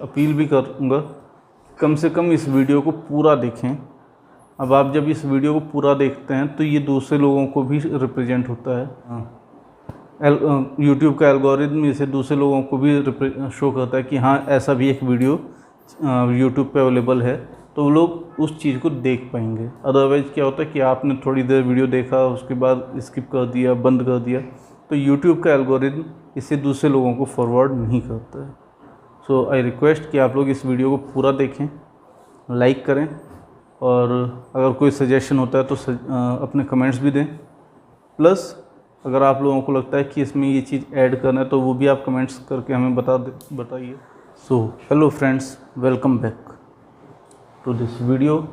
Appeal भी करूँगा, कम से कम इस वीडियो को पूरा देखें। अब आप जब इस वीडियो को पूरा देखते हैं तो ये दूसरे लोगों को भी रिप्रेजेंट होता है। यूट्यूब का एल्गोरिदम इसे दूसरे लोगों को भी शो करता है कि हाँ ऐसा भी एक वीडियो यूट्यूब पे अवेलेबल है, तो वो लोग उस चीज़ को देख पाएंगे। अदरवाइज़ क्या होता है कि आपने थोड़ी देर वीडियो देखा, उसके बाद स्किप कर दिया, बंद कर दिया, तो यूट्यूब का एल्गोरिदम इसे दूसरे लोगों को फॉरवर्ड नहीं करता है। सो आई रिक्वेस्ट कि आप लोग इस वीडियो को पूरा देखें, लाइक करें, और अगर कोई सजेशन होता है तो अपने कमेंट्स भी दें। प्लस अगर आप लोगों को लगता है कि इसमें ये चीज़ ऐड करना है तो वो भी आप कमेंट्स करके हमें बताइए। So hello friends, welcome back to this video.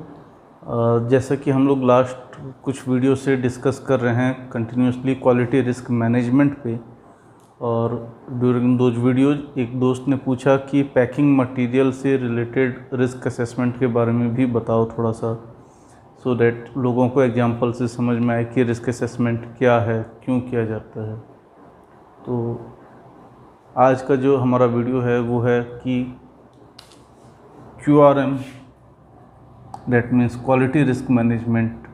जैसा कि हम लोग लास्ट कुछ वीडियो से डिस्कस कर रहे हैं कंटिन्यूसली क्वालिटी रिस्क मैनेजमेंट पे, और ड्यूरिंग दोज वीडियोज़ एक दोस्त ने पूछा कि पैकिंग मटेरियल से रिलेटेड रिस्क असेसमेंट के बारे में भी बताओ थोड़ा सा, सो दैट लोगों को एग्जांपल से समझ में आए कि रिस्क असेसमेंट क्या है, क्यों किया जाता है। तो आज का जो हमारा वीडियो है वो है कि QRM, that means quality risk management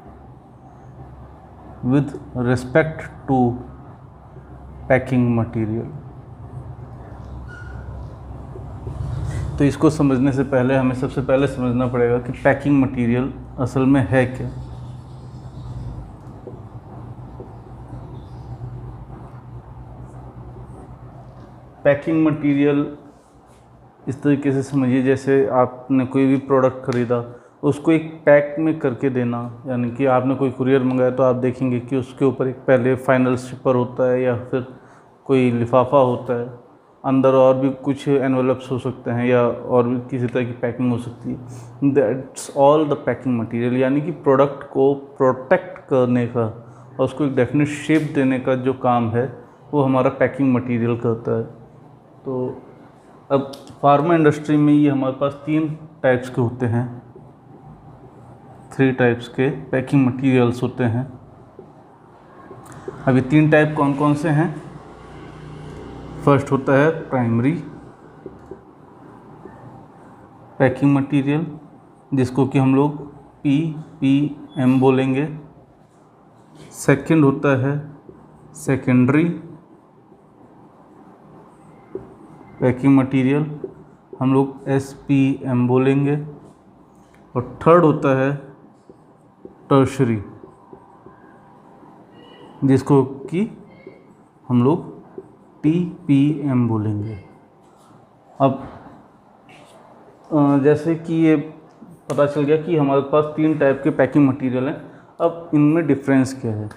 with respect to packing material. तो इसको समझने से पहले हमें सबसे पहले समझना पड़ेगा कि पैकिंग मटेरियल असल में है क्या। पैकिंग मटेरियल इस तरीके से समझिए, जैसे आपने कोई भी प्रोडक्ट ख़रीदा, उसको एक पैक में करके देना। यानी कि आपने कोई कुरियर मंगाया तो आप देखेंगे कि उसके ऊपर एक पहले फाइनल शिपर होता है या फिर कोई लिफाफा होता है, अंदर और भी कुछ एनवेलप्स हो सकते हैं या और भी किसी तरह की पैकिंग हो सकती है। That's all the packing material. यानी कि प्रोडक्ट को प्रोटेक्ट करने का और उसको एक डेफिनेट शेप देने का जो काम है वो हमारा पैकिंग मटेरियल करता है। तो अब फार्मा इंडस्ट्री में ये हमारे पास 3 टाइप्स के होते हैं, 3 टाइप्स के पैकिंग मटेरियल्स होते हैं। अब ये 3 टाइप कौन कौन से हैं? फर्स्ट होता है प्राइमरी पैकिंग मटेरियल, जिसको कि हम लोग PPM बोलेंगे। सेकंड होता है सेकेंडरी पैकिंग मटेरियल, हम लोग SPM बोलेंगे। और थर्ड होता है टर्शरी, जिसको कि हम लोग TPM बोलेंगे। अब जैसे कि ये पता चल गया कि हमारे पास 3 टाइप के पैकिंग मटेरियल हैं। अब इनमें डिफरेंस क्या है?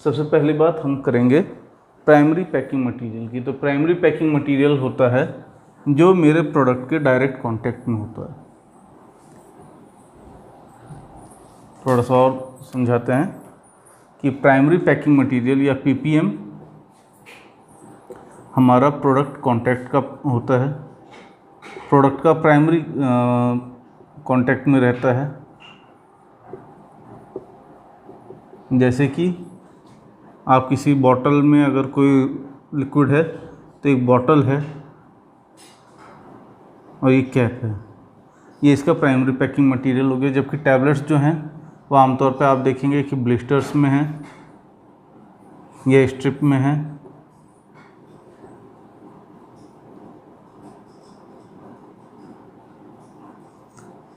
सबसे पहली बात हम करेंगे प्राइमरी पैकिंग मटेरियल की। तो प्राइमरी पैकिंग मटेरियल होता है जो मेरे प्रोडक्ट के डायरेक्ट कांटेक्ट में होता है। थोड़ा सा और समझाते हैं कि प्राइमरी पैकिंग मटेरियल या PPM हमारा प्रोडक्ट कांटेक्ट का होता है, प्रोडक्ट का प्राइमरी कांटेक्ट में रहता है। जैसे कि आप किसी बॉटल में अगर कोई लिक्विड है तो एक बॉटल है और एक कैप है, ये इसका प्राइमरी पैकिंग मटेरियल हो गया। जबकि टैबलेट्स जो हैं वो आमतौर पे आप देखेंगे कि ब्लिस्टर्स में हैं या स्ट्रिप में हैं,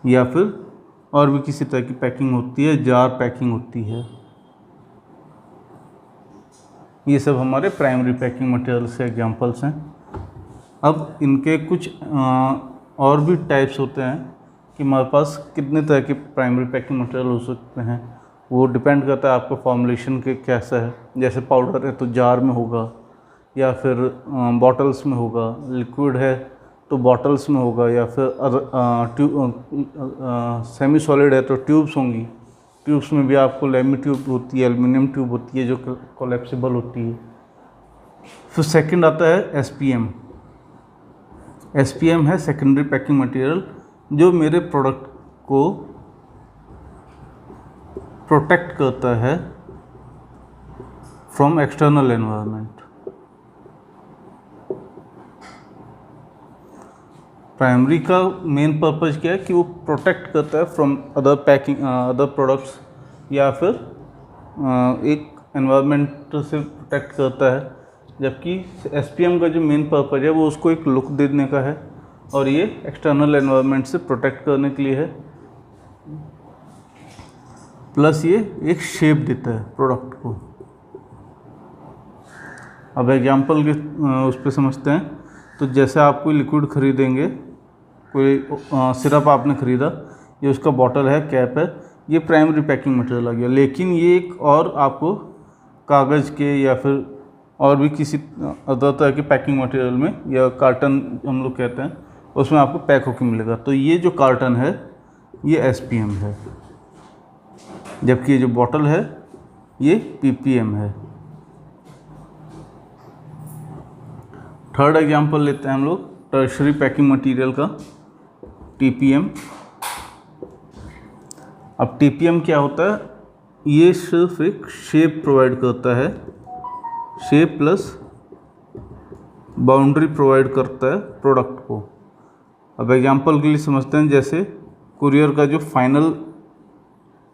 या फिर और भी किसी तरह की पैकिंग होती है, जार पैकिंग होती है। ये सब हमारे प्राइमरी पैकिंग मटेरियल से एग्जांपल्स हैं। अब इनके कुछ और भी टाइप्स होते हैं कि हमारे पास कितने तरह के प्राइमरी पैकिंग मटेरियल हो सकते हैं। वो डिपेंड करता है आपका फॉर्मुलेशन के कैसा है। जैसे पाउडर है तो जार में होगा या फिर बॉटल्स में होगा, लिक्विड है तो बॉटल्स में होगा, या फिर सेमी सॉलिड है तो ट्यूब्स होंगी। ट्यूब्स में भी आपको लेमी ट्यूब होती है, एल्युमिनियम ट्यूब होती है जो कोलैप्सिबल होती है। फिर सेकंड आता है SPM। SPM है सेकेंडरी पैकिंग मटेरियल, जो मेरे प्रोडक्ट को प्रोटेक्ट करता है फ्रॉम एक्सटर्नल एनवायरनमेंट। प्राइमरी का मेन पर्पज़ क्या है कि वो प्रोटेक्ट करता है फ्रॉम अदर प्रोडक्ट्स, या फिर एक एनवायरनमेंट से प्रोटेक्ट करता है, जबकि एसपीएम का जो मेन पर्पज़ है वो उसको एक लुक देने का है, और ये एक्सटर्नल एनवायरनमेंट से प्रोटेक्ट करने के लिए है, प्लस ये एक शेप देता है प्रोडक्ट को। अब एग्जाम्पल के उस पर समझते हैं। तो जैसे आप कोई लिक्विड खरीदेंगे, कोई सिरप आपने ख़रीदा, ये उसका बॉटल है, कैप है, ये प्राइमरी पैकिंग मटेरियल आ गया। लेकिन ये एक और आपको कागज़ के या फिर और भी किसी अदर तरह के पैकिंग मटेरियल में, या कार्टन हम लोग कहते हैं, उसमें आपको पैक होकर मिलेगा। तो ये जो कार्टन है ये एसपीएम है, जबकि ये जो बॉटल है ये पीपीएम है। थर्ड एग्जांपल लेते हैं हम लोग टर्शरी पैकिंग मटेरियल का, टीपीएम। अब टीपीएम क्या होता है? ये सिर्फ एक शेप प्रोवाइड करता है, शेप प्लस बाउंड्री प्रोवाइड करता है प्रोडक्ट को। अब एग्जांपल के लिए समझते हैं, जैसे कुरियर का जो फाइनल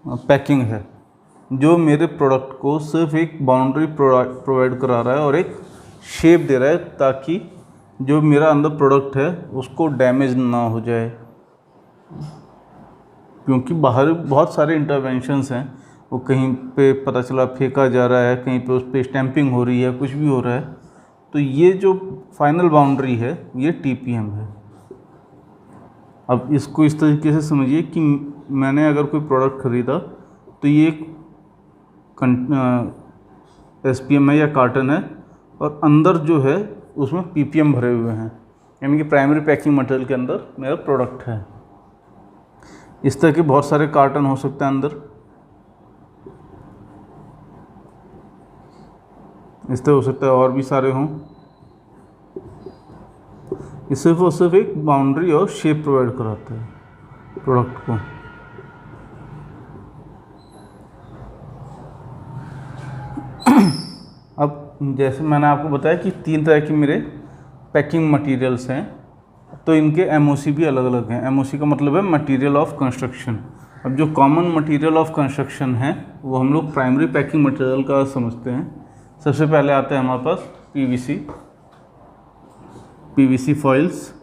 पैकिंग है, जो मेरे प्रोडक्ट को सिर्फ एक बाउंड्री प्रोवाइड करा रहा है और एक शेप दे रहा है, ताकि जो मेरा अंदर प्रोडक्ट है उसको डैमेज ना हो जाए। क्योंकि बाहर बहुत सारे इंटरवेंशंस हैं, वो कहीं पे पता चला फेंका जा रहा है, कहीं पे उस पर स्टैंपिंग हो रही है, कुछ भी हो रहा है। तो ये जो फाइनल बाउंड्री है ये टीपीएम है। अब इसको इस तरीके से समझिए कि मैंने अगर कोई प्रोडक्ट ख़रीदा, तो ये एसपीएम है या कार्टन है, और अंदर जो है उसमें पीपीएम भरे हुए हैं, यानी कि प्राइमरी पैकिंग मटेरियल के अंदर मेरा प्रोडक्ट है। इस तरह के बहुत सारे कार्टन हो सकते हैं अंदर, इस तरह हो सकता है और भी सारे हों। ये सिर्फ और सिर्फ एक बाउंड्री और शेप प्रोवाइड कराता है प्रोडक्ट को। अब जैसे मैंने आपको बताया कि 3 तरह के मेरे पैकिंग मटेरियल्स हैं, तो इनके एमओसी भी अलग अलग हैं। एमओसी का मतलब है मटेरियल ऑफ कंस्ट्रक्शन। अब जो कॉमन मटेरियल ऑफ कंस्ट्रक्शन है वो हम लोग प्राइमरी पैकिंग मटेरियल का समझते हैं। सबसे पहले आता है हमारे पास PVC foils,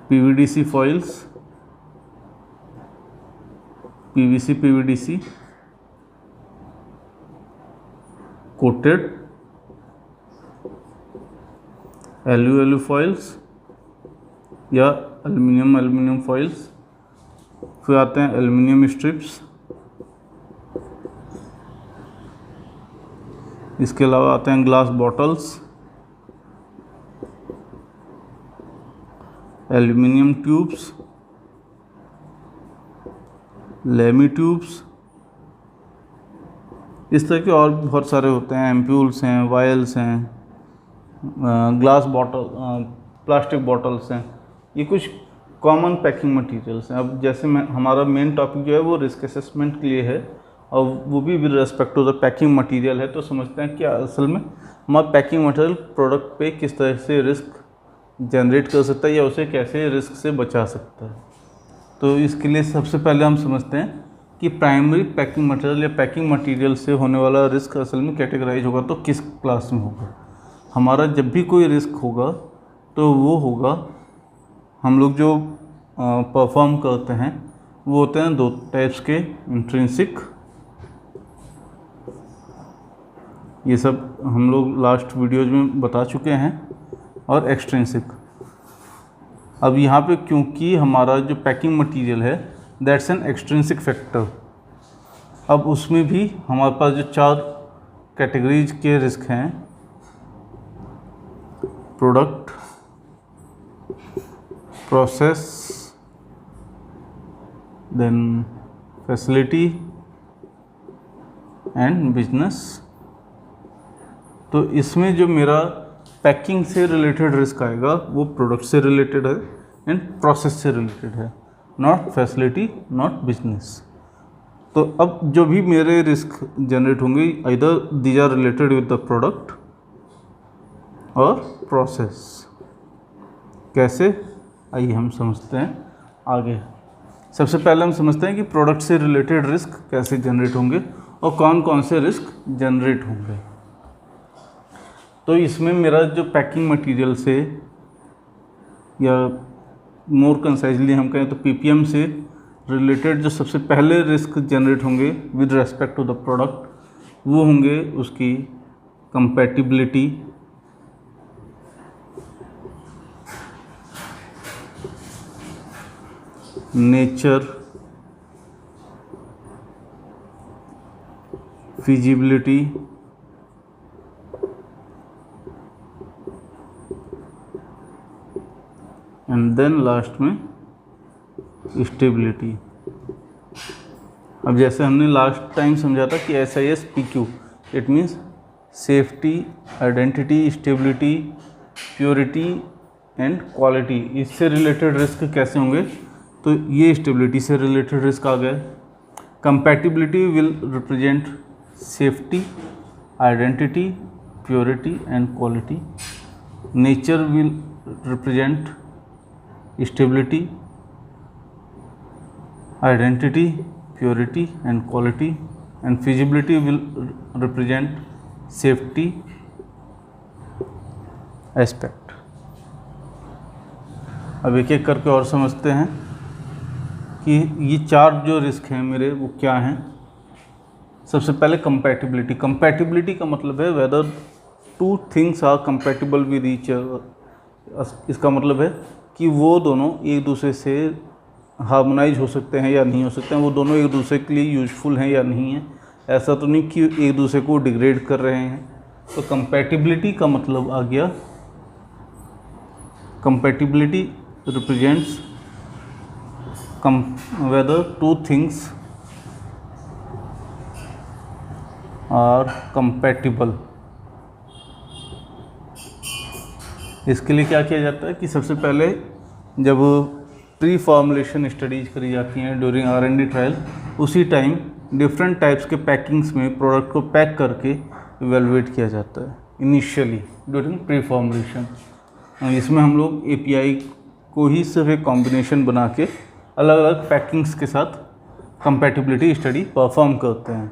PVDC foils, PVDC, coated ALU foils या एल्युमिनियम फॉइल्स। फिर आते हैं एल्युमिनियम स्ट्रिप्स। इसके अलावा आते हैं glass bottles, aluminium tubes, lami tubes. इस तरह के और भी बहुत सारे होते हैं, एम्प्यूल्स हैं, वायल्स हैं, ग्लास बॉटल, प्लास्टिक बॉटल्स हैं। ये कुछ कॉमन पैकिंग मटेरियल्स हैं। अब जैसे हमारा मेन टॉपिक जो है वो रिस्क असेसमेंट के लिए है, और वो भी with respect to the packing material है। तो समझते हैं कि असल में हमारा पैकिंग मटेरियल प्रोडक्ट पे किस तरह से रिस्क जनरेट कर सकता है, या उसे कैसे रिस्क से बचा सकता है। तो इसके लिए सबसे पहले हम समझते हैं कि प्राइमरी पैकिंग मटेरियल या पैकिंग मटेरियल से होने वाला रिस्क असल में कैटेगराइज होगा तो किस क्लास में होगा। हमारा जब भी कोई रिस्क होगा तो वो होगा, हम लोग जो परफॉर्म करते हैं वो होते हैं 2 टाइप्स के, इंट्रिंसिक, ये सब हम लोग लास्ट वीडियोज में बता चुके हैं, और एक्सट्रिंसिक। अब यहाँ पे क्योंकि हमारा जो पैकिंग मटेरियल है दैट्स एन एक्सट्रिंसिक फैक्टर, अब उसमें भी हमारे पास जो 4 कैटेगरीज के रिस्क हैं, product, process, then facility and business. तो इसमें जो मेरा पैकिंग से रिलेटेड रिस्क आएगा वो प्रोडक्ट से रिलेटेड है एंड प्रोसेस से रिलेटेड है, नॉट फैसिलिटी, नॉट बिजनेस। तो अब जो भी मेरे रिस्क जनरेट होंगे, either these are related with the product और प्रोसेस। कैसे, आइए हम समझते हैं आगे। सबसे पहले हम समझते हैं कि प्रोडक्ट से रिलेटेड रिस्क कैसे जनरेट होंगे और कौन कौन से रिस्क जनरेट होंगे। तो इसमें मेरा जो पैकिंग मटेरियल से, या मोर कंसाइजली हम कहें तो पीपीएम से रिलेटेड जो सबसे पहले रिस्क जनरेट होंगे with respect to the product, वो होंगे उसकी compatibility, nature, feasibility, and then last में स्टेबिलिटी। अब जैसे हमने लास्ट टाइम समझा था कि SISPQ, it means safety, identity, stability, purity and quality. इससे रिलेटेड रिस्क कैसे होंगे, तो ये स्टेबिलिटी से रिलेटेड रिस्क आ गए। Compatibility will represent safety, identity, purity and quality. Nature will represent stability, identity, purity and quality, and feasibility will represent safety aspect। अब एक एक करके और समझते हैं कि ये चार जो रिस्क हैं मेरे वो क्या हैं। सबसे पहले कंपैटिबिलिटी। कंपैटिबिलिटी का मतलब है whether two things are compatible with each other. इसका मतलब है कि वो दोनों एक दूसरे से हार्मोनाइज हो सकते हैं या नहीं हो सकते हैं, वो दोनों एक दूसरे के लिए यूजफुल हैं या नहीं हैं। ऐसा तो नहीं कि एक दूसरे को डिग्रेड कर रहे हैं। तो कंपैटिबिलिटी का मतलब आ गया, compatibility represents whether two things are compatible. इसके लिए क्या किया जाता है कि सबसे पहले जब प्री फॉर्मुलेशन स्टडीज करी जाती हैं ड्यूरिंग R&D ट्रायल, उसी टाइम डिफरेंट टाइप्स के पैकिंग्स में प्रोडक्ट को पैक करके इवेलुएट किया जाता है इनिशियली ड्यूरिंग प्री फॉर्मुलेशन। इसमें हम लोग API को ही सिर्फ एक कॉम्बिनेशन बना के अलग अलग पैकिंग्स के साथ कंपैटिबिलिटी स्टडी परफॉर्म करते हैं।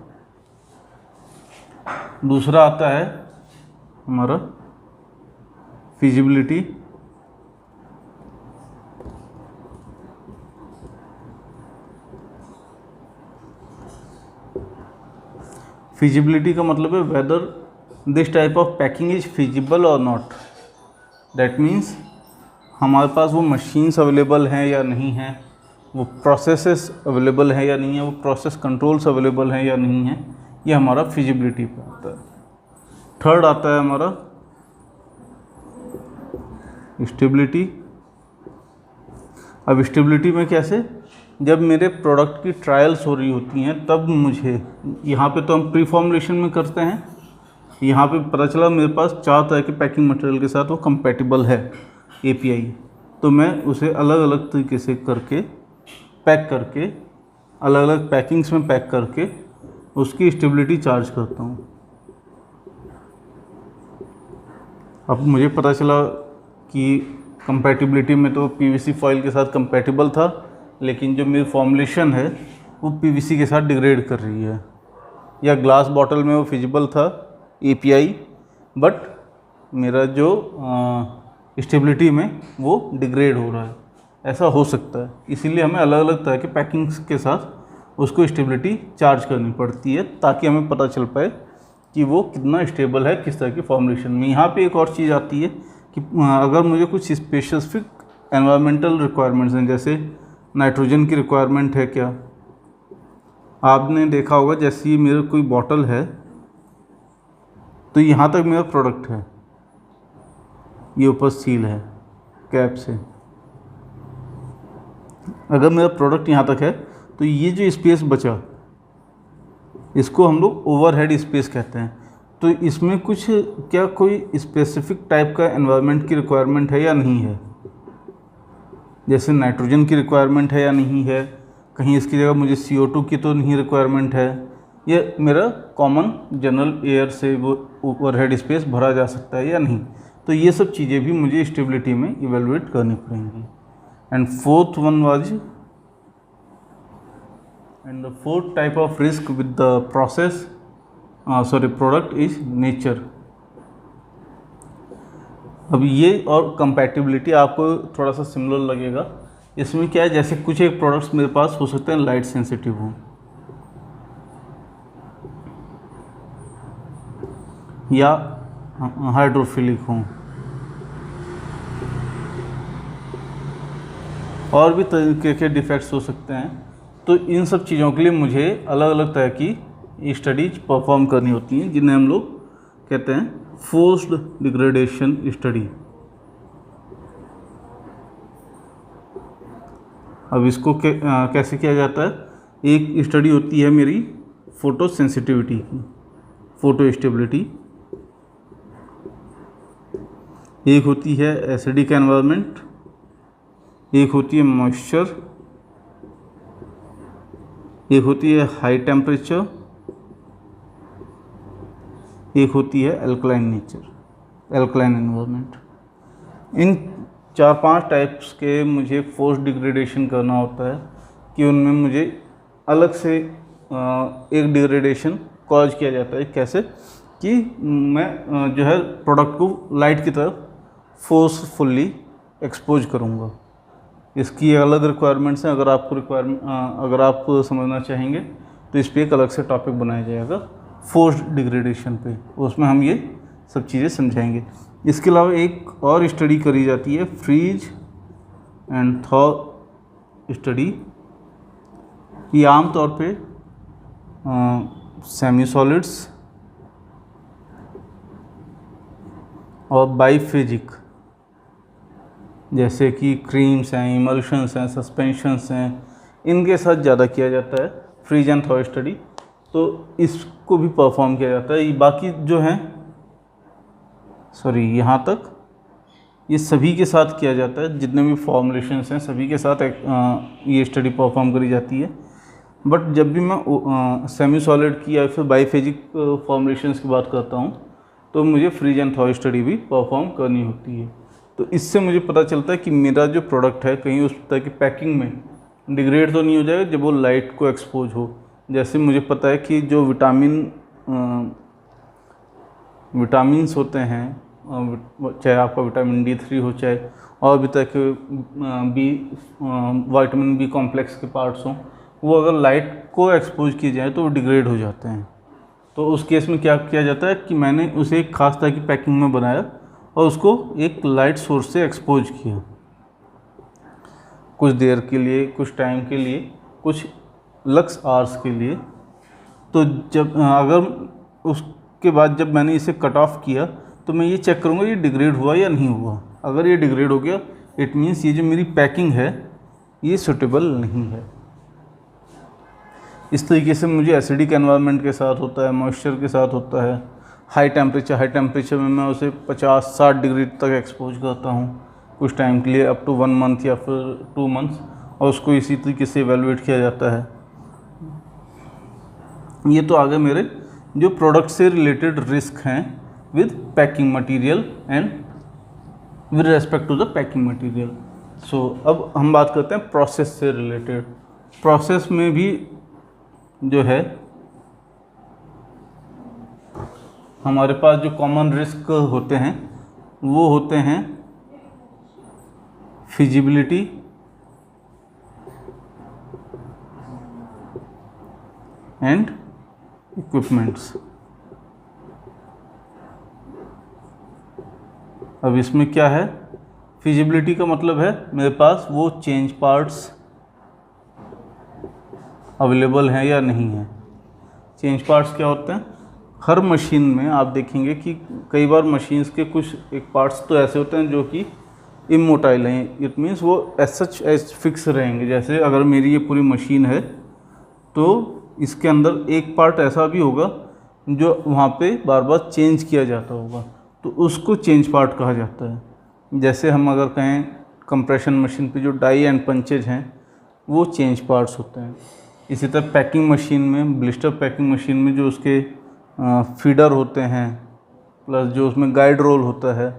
दूसरा आता है हमारा फिजिबिलिटी। फिजिबिलिटी का मतलब है whether this type of packing is feasible और नॉट। दैट मीन्स हमारे पास वो मशीन्स अवेलेबल हैं या नहीं हैं, वो प्रोसेसेस अवेलेबल हैं या नहीं है, वो प्रोसेस कंट्रोल्स अवेलेबल हैं या नहीं है। ये हमारा फिजिबिलिटी पे आता है। थर्ड आता है हमारा स्टेबिलिटी। अब स्टेबिलिटी में कैसे, जब मेरे प्रोडक्ट की ट्रायल्स हो रही होती हैं तब मुझे, यहाँ पे तो हम प्री फॉर्मुलेशन में करते हैं, यहाँ पे पता चला मेरे पास 4 तरह के पैकिंग मटेरियल के साथ वो कंपैटिबल है API, तो मैं उसे अलग अलग तरीके से करके पैक करके अलग अलग पैकिंग्स में पैक करके उसकी स्टेबिलिटी चार्ज करता हूँ। अब मुझे पता चला कि कंपैटिबिलिटी में तो PVC फॉइल के साथ कंपैटिबल था, लेकिन जो मेरी फॉर्मुलेशन है वो PVC के साथ डिग्रेड कर रही है, या ग्लास बॉटल में वो फिजिबल था API, बट मेरा जो स्टेबिलिटी में वो डिग्रेड हो रहा है। ऐसा हो सकता है, इसीलिए हमें अलग अलग तरह के पैकिंग्स के साथ उसको स्टेबिलिटी चार्ज करनी पड़ती है ताकि हमें पता चल पाए कि वो कितना स्टेबल है किस तरह की फॉर्मुलेशन में। यहाँ पे एक और चीज़ आती है कि अगर मुझे कुछ स्पेसिफिक एनवायरमेंटल रिक्वायरमेंट्स हैं, जैसे नाइट्रोजन की रिक्वायरमेंट है क्या, आपने देखा होगा जैसे ये मेरा कोई बॉटल है तो यहाँ तक मेरा प्रोडक्ट है, ये ऊपर सील है कैप से। अगर मेरा प्रोडक्ट यहाँ तक है तो ये जो स्पेस बचा इसको हम लोग ओवरहेड स्पेस कहते हैं। तो इसमें कुछ क्या कोई स्पेसिफिक टाइप का एनवायरनमेंट की रिक्वायरमेंट है या नहीं है, जैसे नाइट्रोजन की रिक्वायरमेंट है या नहीं है, कहीं इसकी जगह मुझे CO2 की तो नहीं रिक्वायरमेंट है, ये मेरा कॉमन जनरल एयर से वो ओवरहेड स्पेस भरा जा सकता है या नहीं। तो ये सब चीज़ें भी मुझे स्टेबिलिटी में इवेलुएट करनी पड़ेंगी। And fourth one was and the fourth type of risk with the process product is nature. अब ये और कंपैटिबिलिटी आपको थोड़ा सा सिमिलर लगेगा। इसमें क्या है, जैसे कुछ एक प्रोडक्ट्स मेरे पास हो सकते हैं लाइट सेंसिटिव हों या हाइड्रोफिलिक हों, और भी तरीके के डिफेक्ट्स हो सकते हैं। तो इन सब चीज़ों के लिए मुझे अलग अलग तरह की स्टडीज परफॉर्म करनी होती हैं, जिन्हें हम लोग कहते हैं फोर्स्ड डिग्रेडेशन स्टडी। अब इसको कैसे किया जाता है, एक स्टडी होती है मेरी फोटो सेंसिटिविटी की, फोटो स्टेबिलिटी, एक होती है एसिडिक एनवायरनमेंट, एक होती है मॉइस्चर, एक होती है हाई टेम्परेचर, एक होती है एल्कलाइन नेचर, एल्कलाइन एनवायरनमेंट। इन 4-5 टाइप्स के मुझे फोर्स डिग्रेडेशन करना होता है कि उनमें मुझे अलग से एक डिग्रेडेशन कॉज किया जाता है। कैसे कि मैं जो है प्रोडक्ट को लाइट की तरफ फोर्सफुली एक्सपोज करूँगा। इसकी अलग रिक्वायरमेंट्स हैं। अगर आप समझना चाहेंगे तो इस पर एक अलग से टॉपिक बनाया जाएगा फोर्स डिग्रेडेशन पे, उसमें हम ये सब चीज़ें समझाएंगे। इसके अलावा एक और स्टडी करी जाती है फ्रीज एंड थॉ स्टडी। ये आमतौर पे सेमी सॉलिड्स और बाईफेजिक जैसे कि क्रीम्स हैं, इमल्शंस हैं, सस्पेंशंस हैं, इनके साथ ज़्यादा किया जाता है फ्रीज एंड थॉ स्टडी। तो इसको भी परफॉर्म किया जाता है। बाकी जो हैं यहाँ तक ये सभी के साथ किया जाता है, जितने भी फॉर्मुलेशंस हैं सभी के साथ ये स्टडी परफॉर्म करी जाती है। बट जब भी मैं सेमी सॉलिड की या फिर बाईफेजिक फॉर्मुलेशंस की बात करता हूँ तो मुझे फ्रीज एंड थॉ स्टडी भी परफॉर्म करनी होती है। तो इससे मुझे पता चलता है कि मेरा जो प्रोडक्ट है कहीं उस तरह की पैकिंग में डिग्रेड तो नहीं हो जाएगा जब वो लाइट को एक्सपोज हो। जैसे मुझे पता है कि जो विटामिन्स होते हैं, चाहे आपका विटामिन D3 हो, चाहे और भी तरह के विटामिन बी कॉम्प्लेक्स के पार्ट्स हों, वो अगर लाइट को एक्सपोज किए जाए तो वो डिग्रेड हो जाते हैं। तो उस केस में क्या किया जाता है कि मैंने उसे एक खास तरह की पैकिंग में बनाया और उसको एक लाइट सोर्स से एक्सपोज किया कुछ देर के लिए, कुछ टाइम के लिए, कुछ लक्स आवर्स के लिए। तो जब अगर उसके बाद जब मैंने इसे कट ऑफ किया तो मैं ये चेक करूँगा ये डिग्रेड हुआ या नहीं हुआ। अगर ये डिग्रेड हो गया इट मीन्स ये जो मेरी पैकिंग है ये सूटेबल नहीं है। इस तरीके से मुझे एसिडिक एनवायरनमेंट के साथ होता है, मॉइस्चर के साथ होता है, हाई टेम्परेचर में मैं उसे 50-60 डिग्री तक एक्सपोज करता हूँ कुछ टाइम के लिए, अप टू 1 मंथ या फिर 2 मंथ्स, और उसको इसी तरीके से इवेलुएट किया जाता है। ये तो आगे मेरे जो प्रोडक्ट से रिलेटेड रिस्क हैं with packing material and with respect to the packing material. So अब हम बात करते हैं प्रोसेस से रिलेटेड। प्रोसेस में भी जो है हमारे पास जो कॉमन रिस्क होते हैं वो होते हैं फिजिबिलिटी, एंड इक्विपमेंट्स। अब इसमें क्या है, फिजिबिलिटी का मतलब है मेरे पास वो चेंज पार्ट्स अवेलेबल हैं या नहीं है। चेंज पार्ट्स क्या होते हैं, हर मशीन में आप देखेंगे कि कई बार मशीन्स के कुछ एक पार्ट्स तो ऐसे होते हैं जो कि इमोटाइल हैं, इट मीन्स वो एज फिक्स रहेंगे। जैसे अगर मेरी ये पूरी मशीन है तो इसके अंदर एक पार्ट ऐसा भी होगा जो वहाँ पे बार बार चेंज किया जाता होगा, तो उसको चेंज पार्ट कहा जाता है। जैसे हम अगर कहें कंप्रेशन मशीन पे जो डाई एंड पंचेज हैं वो चेंज पार्ट्स होते हैं। इसी तरह पैकिंग मशीन में, ब्लिस्टर पैकिंग मशीन में जो उसके फीडर होते हैं प्लस जो उसमें गाइड रोल होता है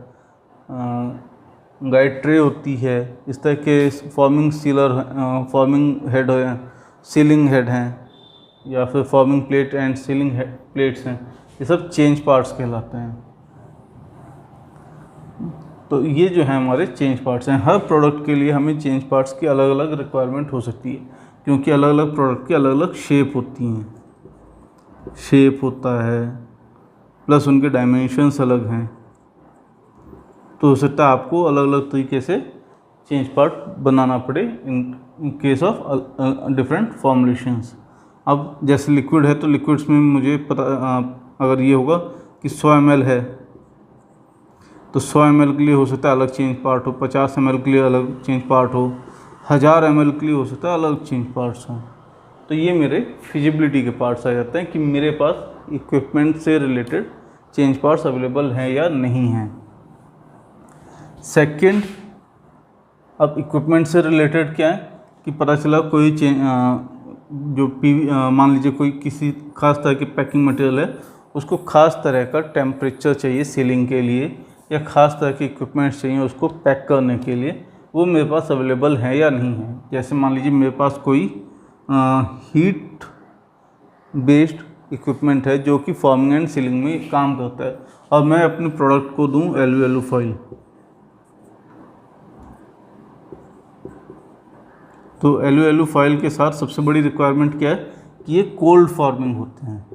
गाइड ट्रे होती है, इस तरह के फॉर्मिंग सीलर, फॉर्मिंग हेड है, सीलिंग हेड हैं, या फिर forming plate and ceiling plates हैं, ये सब चेंज पार्ट्स कहलाते हैं। तो ये जो है हमारे चेंज पार्ट्स हैं। हर प्रोडक्ट के लिए हमें चेंज पार्ट्स की अलग अलग रिक्वायरमेंट हो सकती है, क्योंकि अलग अलग प्रोडक्ट की अलग अलग शेप होती हैं, शेप होता है, प्लस उनके डायमेंशंस अलग हैं। तो हो सकता है आपको अलग अलग तरीके से चेंज पार्ट बनाना पड़े in case of different formulations. अब जैसे लिक्विड है तो लिक्विड्स में मुझे पता, अगर ये होगा कि 100 ml है तो 100 ml के लिए हो सकता है अलग चेंज पार्ट हो, 50 ml के लिए अलग चेंज पार्ट हो, 1000 ml के लिए हो सकता है अलग चेंज पार्ट्स हों। तो ये मेरे फिजिबिलिटी के पार्ट्स आ जाते हैं कि मेरे पास इक्विपमेंट से रिलेटेड चेंज पार्ट्स अवेलेबल हैं या नहीं हैं। सेकंड, अब इक्विपमेंट से रिलेटेड क्या है कि पता चला कोई मान लीजिए कोई किसी खास तरह की पैकिंग मटेरियल है, उसको खास तरह का टेम्परेचर चाहिए सीलिंग के लिए, या ख़ास तरह के इक्विपमेंट्स चाहिए उसको पैक करने के लिए, वो मेरे पास अवेलेबल है या नहीं है। जैसे मान लीजिए मेरे पास कोई हीट बेस्ड इक्विपमेंट है जो कि फॉर्मिंग एंड सीलिंग में काम करता है, और मैं अपने प्रोडक्ट को दूं एलयूएलयू फॉइल, तो एलयूएलयू फॉइल के साथ सबसे बड़ी रिक्वायरमेंट क्या है कि ये कोल्ड फॉर्मिंग होते हैं।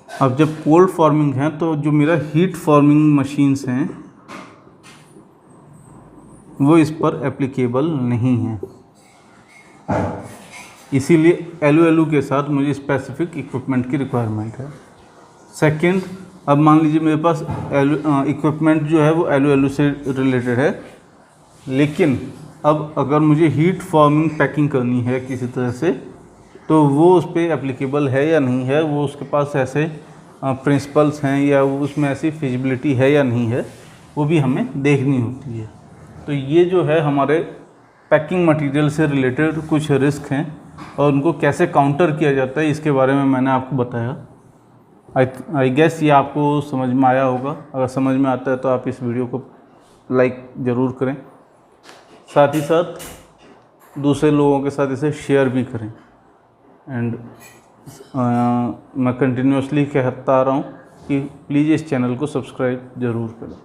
अब जब कोल्ड फॉर्मिंग है तो जो मेरा हीट फॉर्मिंग मशीन्स हैं वो इस पर एप्लीकेबल नहीं है, इसीलिए एलयूएलयू के साथ मुझे स्पेसिफिक इक्विपमेंट की रिक्वायरमेंट है। सेकंड, अब मान लीजिए मेरे पास इक्विपमेंट जो है वो एलयूएलयू से रिलेटेड है, लेकिन अब अगर मुझे हीट फॉर्मिंग पैकिंग करनी है किसी तरह से, तो वो उस पर एप्लीकेबल है या नहीं है, वो उसके पास ऐसे प्रिंसिपल्स हैं या वो उसमें ऐसी फिजिबिलिटी है या नहीं है, वो भी हमें देखनी होती है। तो ये जो है हमारे पैकिंग मटेरियल से रिलेटेड कुछ रिस्क हैं, और उनको कैसे काउंटर किया जाता है इसके बारे में मैंने आपको बताया। आई गेस ये आपको समझ में आया होगा। अगर समझ में आता है तो आप इस वीडियो को लाइक ज़रूर करें, साथ ही साथ दूसरे लोगों के साथ इसे शेयर भी करें। एंड मैं कंटिन्यूसली कहता आ रहा हूँ कि प्लीज़ इस चैनल को सब्सक्राइब ज़रूर करें।